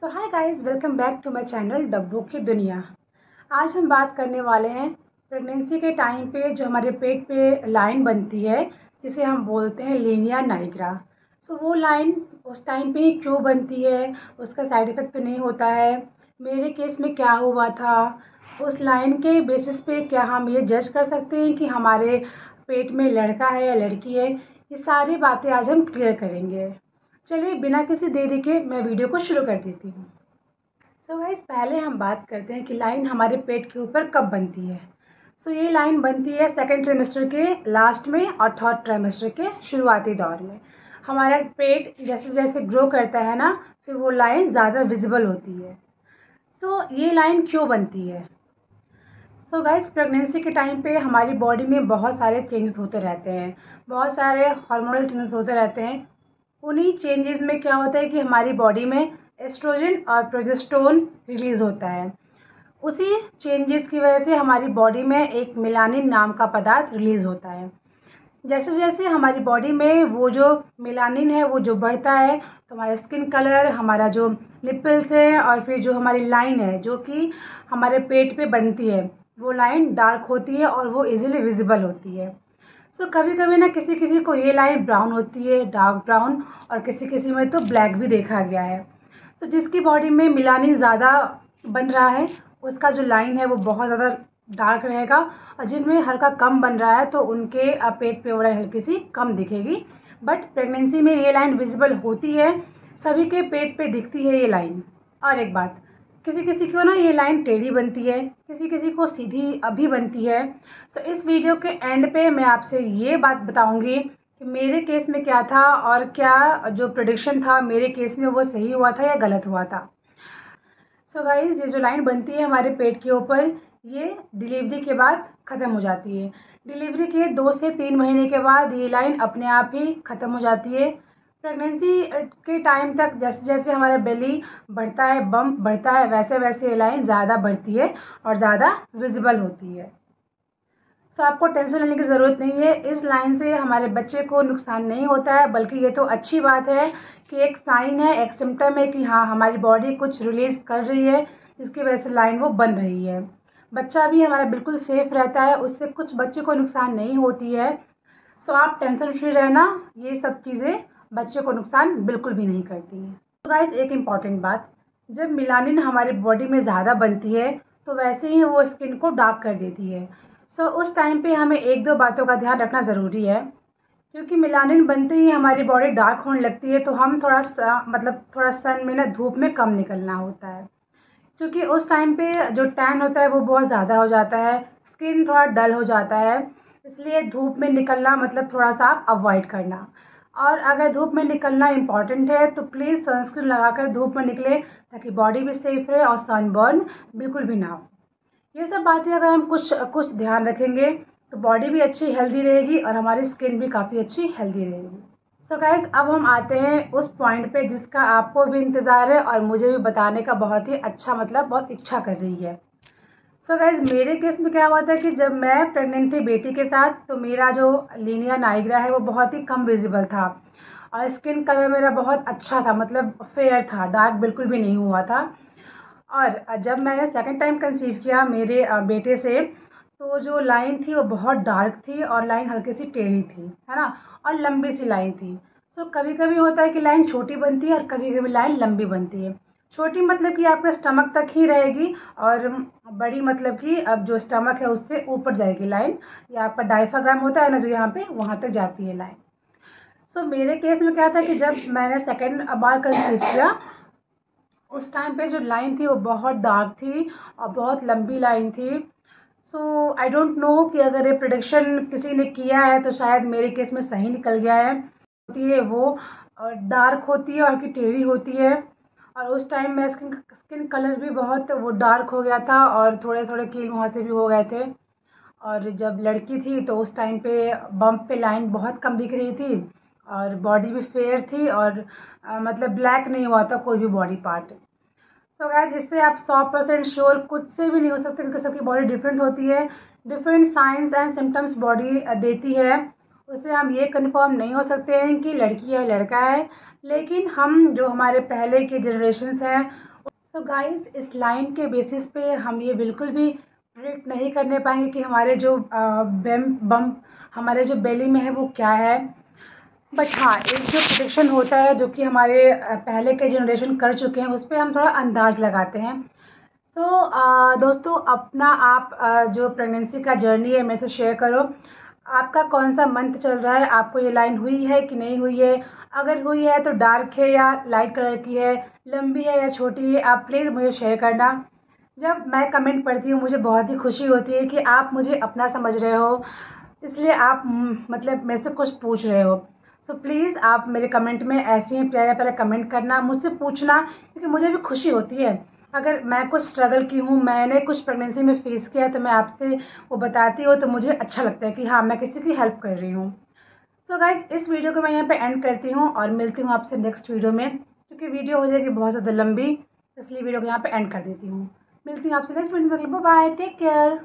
So hi guys, welcome back to my channel Dabbu की दुनिया। आज हम बात करने वाले हैं प्रेगनेंसी के टाइम पे जो हमारे पेट पे लाइन बनती है, जिसे हम बोलते हैं लीनिया नाइग्रा। सो वो लाइन उस टाइम पे क्यों बनती है, उसका साइड इफ़ेक्ट तो नहीं होता है, मेरे केस में क्या हुआ था, उस लाइन के बेसिस पे क्या हम ये जज कर सकते हैं कि हमारे पेट में लड़का है या लड़की है, ये सारी बातें आज हम क्लियर करेंगे। चलिए बिना किसी देरी के मैं वीडियो को शुरू कर देती हूँ। सो गाइस, पहले हम बात करते हैं कि लाइन हमारे पेट के ऊपर कब बनती है। सो ये लाइन बनती है सेकेंड ट्राइमेस्टर के लास्ट में और थर्ड ट्राइमेस्टर के शुरुआती दौर में। हमारा पेट जैसे जैसे ग्रो करता है ना, फिर वो लाइन ज़्यादा विजिबल होती है। सो ये लाइन क्यों बनती है? सो गाइस, प्रेगनेंसी के टाइम पे हमारी बॉडी में बहुत सारे चेंजेस होते रहते हैं, बहुत सारे हार्मोनल चेंजेस होते रहते हैं। उन्हीं चेंजेस में क्या होता है कि हमारी बॉडी में एस्ट्रोजन और प्रोजेस्टेरोन रिलीज़ होता है। उसी चेंजेस की वजह से हमारी बॉडी में एक मेलानिन नाम का पदार्थ रिलीज़ होता है। जैसे जैसे हमारी बॉडी में वो जो मेलानिन है वो जो बढ़ता है, तो हमारा स्किन कलर, हमारा जो निपल्स है और फिर जो हमारी लाइन है जो कि हमारे पेट पे बनती है, वो लाइन डार्क होती है और वो इजीली विजिबल होती है। सो कभी कभी ना किसी किसी को ये लाइन ब्राउन होती है, डार्क ब्राउन, और किसी किसी में तो ब्लैक भी देखा गया है। सो जिसकी बॉडी में मेलानिन ज़्यादा बन रहा है, उसका जो लाइन है वो बहुत ज़्यादा डार्क रहेगा, और जिनमें हल्का कम बन रहा है तो उनके पेट पे वो लाइन हल्की सी कम दिखेगी। बट प्रेगनेंसी में ये लाइन विजिबल होती है, सभी के पेट पे दिखती है ये लाइन। और एक बात, किसी किसी को ना ये लाइन टेढ़ी बनती है, किसी किसी को सीधी अभी बनती है। तो इस वीडियो के एंड पे मैं आपसे ये बात बताऊंगी कि मेरे केस में क्या था और क्या जो प्रेडिक्शन था मेरे केस में वो सही हुआ था या गलत हुआ था। सो गाइस, ये जो लाइन बनती है हमारे पेट के ऊपर, ये डिलीवरी के बाद ख़त्म हो जाती है। डिलीवरी के 2 से 3 महीने के बाद ये लाइन अपने आप ही ख़त्म हो जाती है। प्रेगनेंसी के टाइम तक जैसे जैसे हमारा बेली बढ़ता है, बम्प बढ़ता है, वैसे वैसे ये लाइन ज़्यादा बढ़ती है और ज़्यादा विजिबल होती है। तो आपको टेंशन लेने की ज़रूरत नहीं है, इस लाइन से हमारे बच्चे को नुकसान नहीं होता है, बल्कि ये तो अच्छी बात है कि एक साइन है, एक सिम्टम है कि हाँ हमारी बॉडी कुछ रिलीज़ कर रही है, जिसकी वजह से लाइन वो बन रही है। बच्चा भी हमारा बिल्कुल सेफ़ रहता है, उससे कुछ बच्चे को नुकसान नहीं होती है। सो आप टेंशन फ्री रहना, ये सब चीज़ें बच्चे को नुकसान बिल्कुल भी नहीं करती हैं। तो गाइस, एक इम्पॉर्टेंट बात, जब मेलानिन हमारी बॉडी में ज़्यादा बनती है तो वैसे ही वो स्किन को डार्क कर देती है। सो उस टाइम पे हमें एक दो बातों का ध्यान रखना ज़रूरी है, क्योंकि मेलानिन बनते ही हमारी बॉडी डार्क होने लगती है, तो हम थोड़ा सा थोड़ा सन में ना, धूप में कम निकलना होता है, क्योंकि उस टाइम पे जो टैन होता है वो बहुत ज़्यादा हो जाता है, स्किन थोड़ा डल हो जाता है। इसलिए धूप में निकलना थोड़ा सा अवॉइड करना। और अगर धूप में निकलना इम्पॉर्टेंट है तो प्लीज़ सनस्क्रीन लगाकर धूप में निकले, ताकि बॉडी भी सेफ रहे और सनबर्न बिल्कुल भी ना हो। ये सब बातें अगर हम कुछ कुछ ध्यान रखेंगे तो बॉडी भी अच्छी हेल्दी रहेगी और हमारी स्किन भी काफ़ी अच्छी हेल्दी रहेगी। सो गाइज, अब हम आते हैं उस पॉइंट पे जिसका आपको भी इंतज़ार है और मुझे भी बताने का बहुत ही अच्छा बहुत इच्छा कर रही है। सो गाइज, मेरे केस में क्या हुआ था कि जब मैं प्रेग्नेंट थी बेटी के साथ, तो मेरा जो लीनिया नाइग्रा है वो बहुत ही कम विजिबल था, और स्किन कलर मेरा बहुत अच्छा था, फेयर था, डार्क बिल्कुल भी नहीं हुआ था। और जब मैंने सेकंड टाइम कंसीव किया मेरे बेटे से, तो जो लाइन थी वो बहुत डार्क थी और लाइन हल्की सी टेढ़ी थी, है ना, और लंबी सी लाइन थी। सो कभी कभी होता है कि लाइन छोटी बनती है और कभी कभी लाइन लंबी बनती है। छोटी मतलब कि आपके स्टमक तक ही रहेगी, और बड़ी मतलब कि अब जो स्टमक है उससे ऊपर जाएगी लाइन, या आपका डायफ्राम होता है ना जो यहाँ पे, वहाँ तक जाती है लाइन। सो मेरे केस में क्या था कि जब मैंने सेकेंड बार कंसीव किया, उस टाइम पे जो लाइन थी वो बहुत डार्क थी और बहुत लंबी लाइन थी। सो आई डोंट नो कि अगर ये प्रिडिक्शन किसी ने किया है तो शायद मेरे केस में सही निकल गया है। होती है वो डार्क होती है और की टेढ़ी होती है, और उस टाइम में स्किन कलर भी बहुत वो डार्क हो गया था और थोड़े थोड़े कील वहाँ से भी हो गए थे। और जब लड़की थी तो उस टाइम पे बम्प पे लाइन बहुत कम दिख रही थी, और बॉडी भी फेयर थी, और ब्लैक नहीं हुआ था कोई भी बॉडी पार्ट। सो गाइस, इससे आप 100% श्योर कुछ से भी नहीं हो सकते, क्योंकि सबकी बॉडी डिफरेंट होती है, different science and symptoms body देती है। उससे हम ये कंफर्म नहीं हो सकते हैं कि लड़की है लड़का है। लेकिन हम जो हमारे पहले के जनरेशन्स हैं सो गाइस, इस लाइन के बेसिस पे हम ये बिल्कुल भी प्रिडिक्ट नहीं करने पाएंगे कि हमारे जो बम्प हमारे जो बेली में है वो क्या है। बट हाँ, एक जो प्रिडिक्शन होता है जो कि हमारे पहले के जनरेशन कर चुके हैं, उस पर हम थोड़ा अंदाज लगाते हैं। दोस्तों, अपना आप जो प्रेगनेंसी का जर्नी है मेरे से शेयर करो। आपका कौन सा मंथ चल रहा है, आपको ये लाइन हुई है कि नहीं हुई है? अगर हुई है तो डार्क है या लाइट कलर की है, लंबी है या छोटी है, आप प्लीज़ मुझे शेयर करना। जब मैं कमेंट पढ़ती हूँ मुझे बहुत ही खुशी होती है कि आप मुझे अपना समझ रहे हो, इसलिए आप मतलब मेरे से कुछ पूछ रहे हो। सो प्लीज़ आप मेरे कमेंट में ऐसे ही प्यारे प्यारे कमेंट करना, मुझसे पूछना, क्योंकि मुझे भी खुशी होती है। अगर मैं कुछ स्ट्रगल की हूँ, मैंने कुछ प्रेगनेंसी में फेस किया है, तो मैं आपसे वो बताती हूँ तो मुझे अच्छा लगता है कि हाँ, मैं किसी की हेल्प कर रही हूँ। सो गाइज, इस वीडियो को मैं यहाँ पे एंड करती हूँ और मिलती हूँ आपसे नेक्स्ट वीडियो में, क्योंकि वीडियो हो जाएगी बहुत ज़्यादा लंबी, इसलिए वीडियो को यहाँ पे एंड कर देती हूँ। मिलती हूँ आपसे नेक्स्ट वीडियो में। Bye bye, take care.